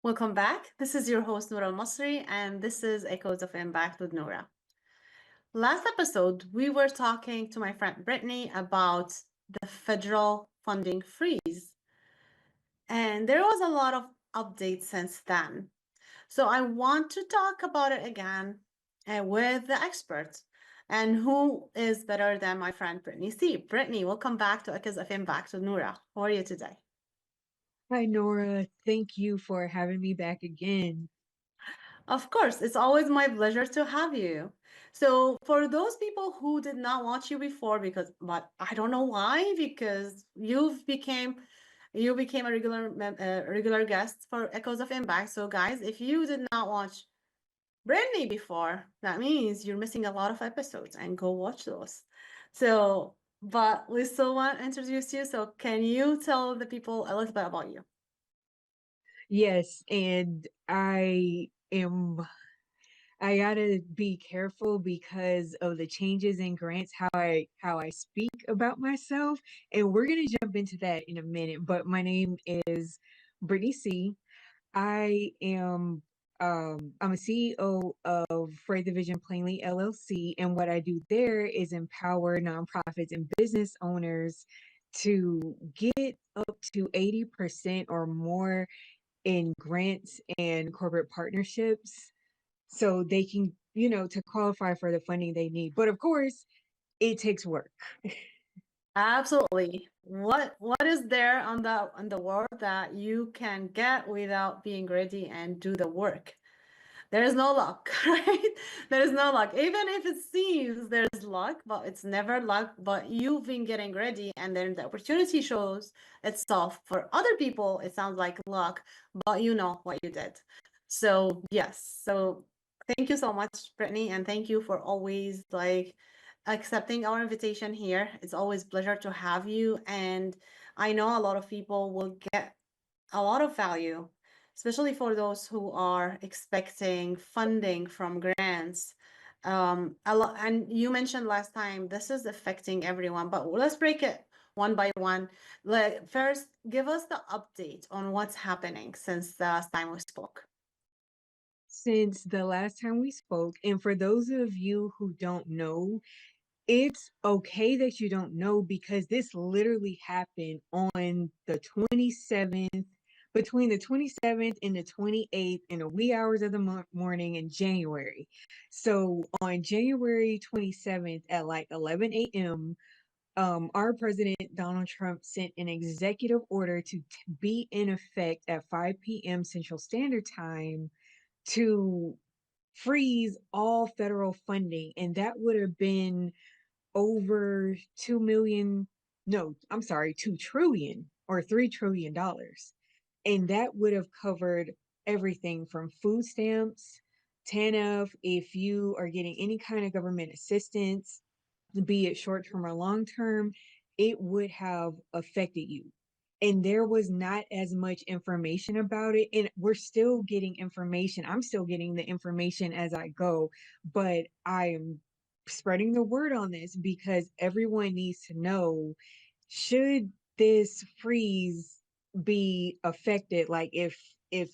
Welcome back. This is your host, Noura Almasri, and this is Echoes of Impact with Noura. Last episode, we were talking to my friend Brittany about the federal funding freeze, and there was a lot of updates since then. So I want to talk about it again with the experts. And who is better than my friend Brittany C? Brittany, welcome back to Echoes of Impact with Noura. How are you today? Hi, Nora. Thank you for having me back again. Of course, it's always my pleasure to have you. So, for those people who did not watch you before, but I don't know why, because you became a regular guest for Echoes of Impact. So, guys, if you did not watch Brandy before, that means you're missing a lot of episodes, and go watch those. So, but we still want to introduce you. So, can you tell the people a little bit about you? Yes, and I gotta be careful because of the changes in grants, how I speak about myself. And we're gonna jump into that in a minute. But my name is Brittany C. I'm a CEO of Freight Division Plainly LLC, and what I do there is empower nonprofits and business owners to get up to 80% or more in grants and corporate partnerships so they can, to qualify for the funding they need. But of course, it takes work. Absolutely. What is there on the world that you can get without being ready and do the work? There is no luck, right? There is no luck. Even if it seems there's luck, but it's never luck. But you've been getting ready, and then the opportunity shows itself. For other people, it sounds like luck, but you know what you did. So yes. So thank you so much, Brittany, and thank you for always accepting our invitation here. It's always pleasure to have you, and I know a lot of people will get a lot of value, especially for those who are expecting funding from grants. A lot, and you mentioned last time this is affecting everyone, but let's break it one by one. Like first, give us the update on what's happening since the last time we spoke. Since the last time we spoke, and for those of you who don't know, it's okay that you don't know because this literally happened on the 27th, between the 27th and the 28th in the wee hours of the morning in January. So on January 27th at like 11 a.m., our president Donald Trump sent an executive order to be in effect at 5 p.m. Central Standard Time to freeze all federal funding, and that would have been over 2 million, no, I'm sorry, 2 trillion or $3 trillion. And that would have covered everything from food stamps, TANF, if you are getting any kind of government assistance, be it short term or long term, it would have affected you. And there was not as much information about it. And we're still getting information. I'm still getting the information as I go, but I am spreading the word on this because everyone needs to know, should this freeze be affected, like if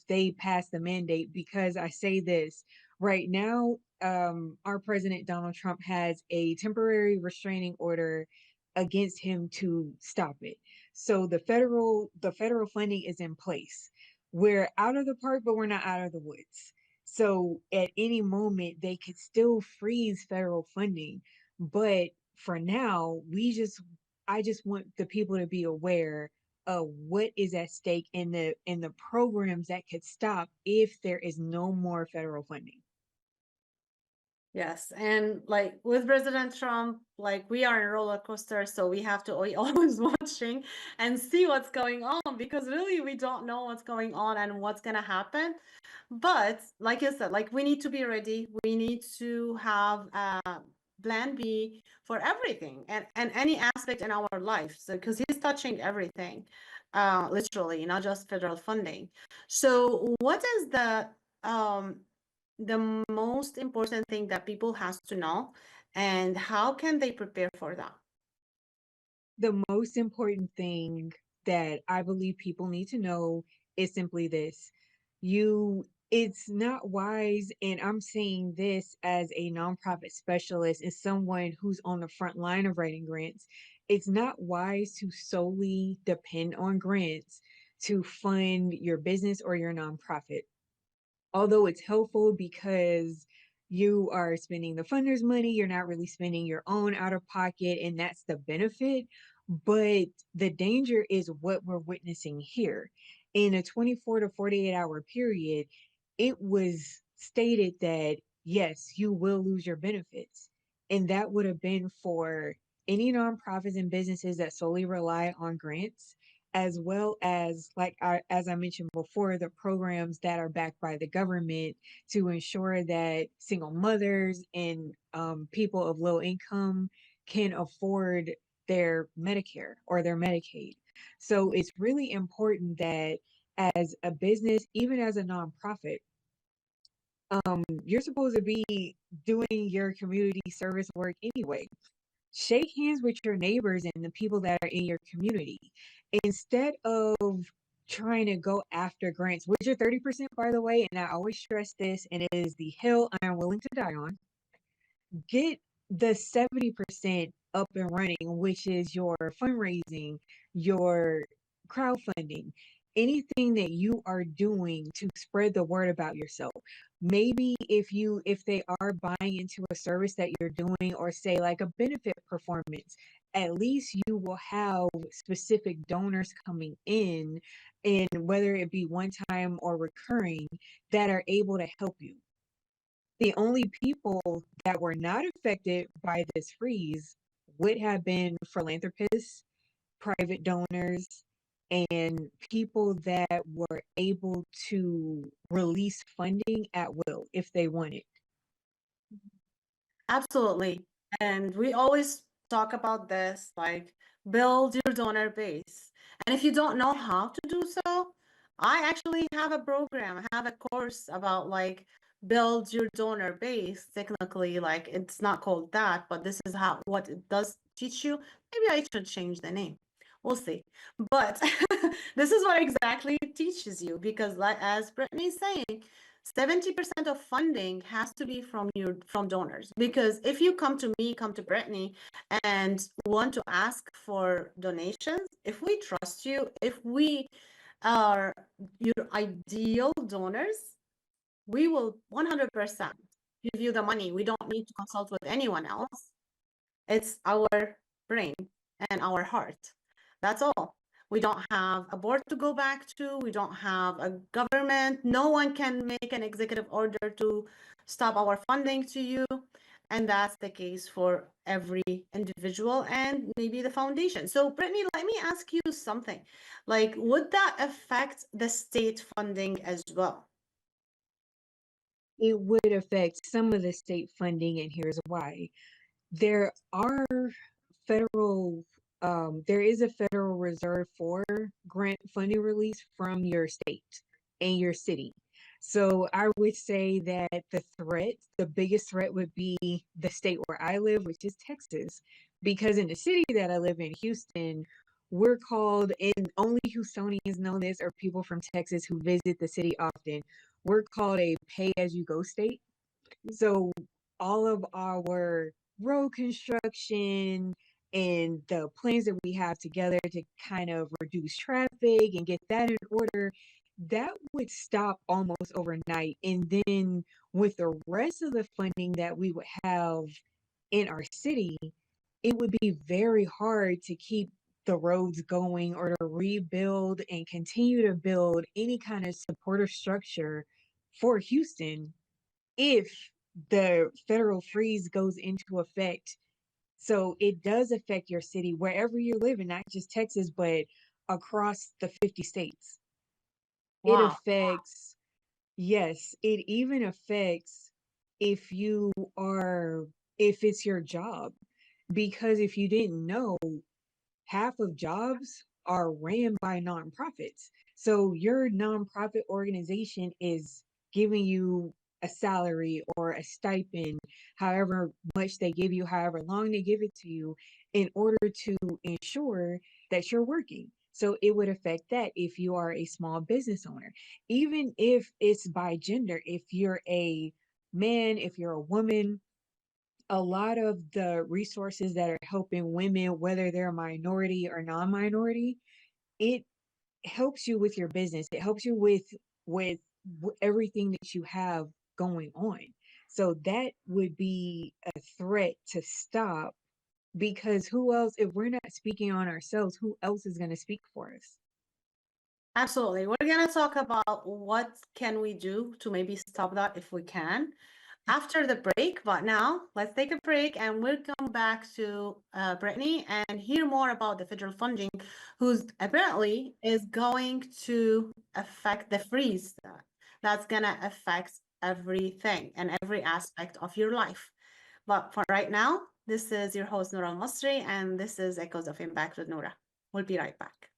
they pass the mandate. Because I say this right now, our president Donald Trump has a temporary restraining order against him to stop it. So the federal funding is in place. We're out of the park, but we're not out of the woods. So at any moment they could still freeze federal funding. But for now, I just want the people to be aware of what is at stake in the programs that could stop if there is no more federal funding. Yes, and like with President Trump, like we are in a roller coaster, so we have to always watching and see what's going on because really we don't know what's going on and what's gonna happen. But like you said, like we need to be ready. We need to have a plan B for everything and any aspect in our life. So because he's touching everything, literally, not just federal funding. So what is the most important thing that people has to know and how can they prepare for that? The most important thing that I believe people need to know is simply this. It's not wise, and I'm saying this as a nonprofit specialist and someone who's on the front line of writing grants. It's not wise to solely depend on grants to fund your business or your nonprofit, although it's helpful because you are spending the funder's money, you're not really spending your own out of pocket, and that's the benefit. But the danger is what we're witnessing here. In a 24 to 48-hour period, it was stated that yes, you will lose your benefits. And that would have been for any nonprofits and businesses that solely rely on grants, as well as as I mentioned before, the programs that are backed by the government to ensure that single mothers and people of low income can afford their Medicare or their Medicaid. So it's really important that as a business, even as a nonprofit, you're supposed to be doing your community service work anyway. Shake hands with your neighbors and the people that are in your community instead of trying to go after grants, which are 30%, by the way. And I always stress this, and it is the hill I am willing to die on. Get the 70% up and running, which is your fundraising, your crowdfunding, anything that you are doing to spread the word about yourself. Maybe if they are buying into a service that you're doing, or say like a benefit performance, at least you will have specific donors coming in, and whether it be one time or recurring, that are able to help you. The only people that were not affected by this freeze would have been philanthropists, private donors, and people that were able to release funding at will if they wanted. Absolutely. And we always talk about this, like build your donor base. And if you don't know how to do so, I actually have a program, I have a course about like build your donor base. Technically, like it's not called that, but this is how what it does teach you. Maybe I should change the name. We'll see. But this is what exactly it teaches you because like as Brittany's saying, 70% of funding has to be from donors, because if you come to me, come to Brittany and want to ask for donations, if we trust you, if we are your ideal donors, we will 100% give you the money. We don't need to consult with anyone else. It's our brain and our heart. That's all. We don't have a board to go back to. We don't have a government. No one can make an executive order to stop our funding to you. And that's the case for every individual and maybe the foundation. So, Brittany, let me ask you something. Like, would that affect the state funding as well? It would affect some of the state funding, and here's why. There are federal there is a federal reserve for grant funding release from your state and your city. So I would say that the biggest threat would be the state where I live, which is Texas. Because in the city that I live in, Houston, we're called, and only Houstonians know this, or people from Texas who visit the city often, we're called a pay as you go state. So all of our road construction and the plans that we have together to kind of reduce traffic and get that in order, that would stop almost overnight. And then with the rest of the funding that we would have in our city, it would be very hard to keep the roads going or to rebuild and continue to build any kind of supportive structure for Houston if the federal freeze goes into effect. So it does affect your city wherever you live, and not just Texas, but across the 50 states. It Wow. affects, yes, it even affects if you are, if it's your job. Because if you didn't know, half of jobs are ran by nonprofits. So your nonprofit organization is giving you a salary or a stipend, however much they give you, however long they give it to you, in order to ensure that you're working. So it would affect that if you are a small business owner, even if it's by gender, if you're a man, if you're a woman, a lot of the resources that are helping women, whether they're a minority or non-minority, it helps you with your business. It helps you with everything that you have going on. So that would be a threat to stop, because who else, if we're not speaking on ourselves, who else is going to speak for us? Absolutely. We're going to talk about what can we do to maybe stop that if we can after the break. But now let's take a break and we'll come back to Brittany and hear more about the federal funding, who's apparently is going to affect the freeze. That's going to affect everything and every aspect of your life. But for right now, this is your host, Noura Almasri, and this is Echoes of Impact with Noura. We'll be right back.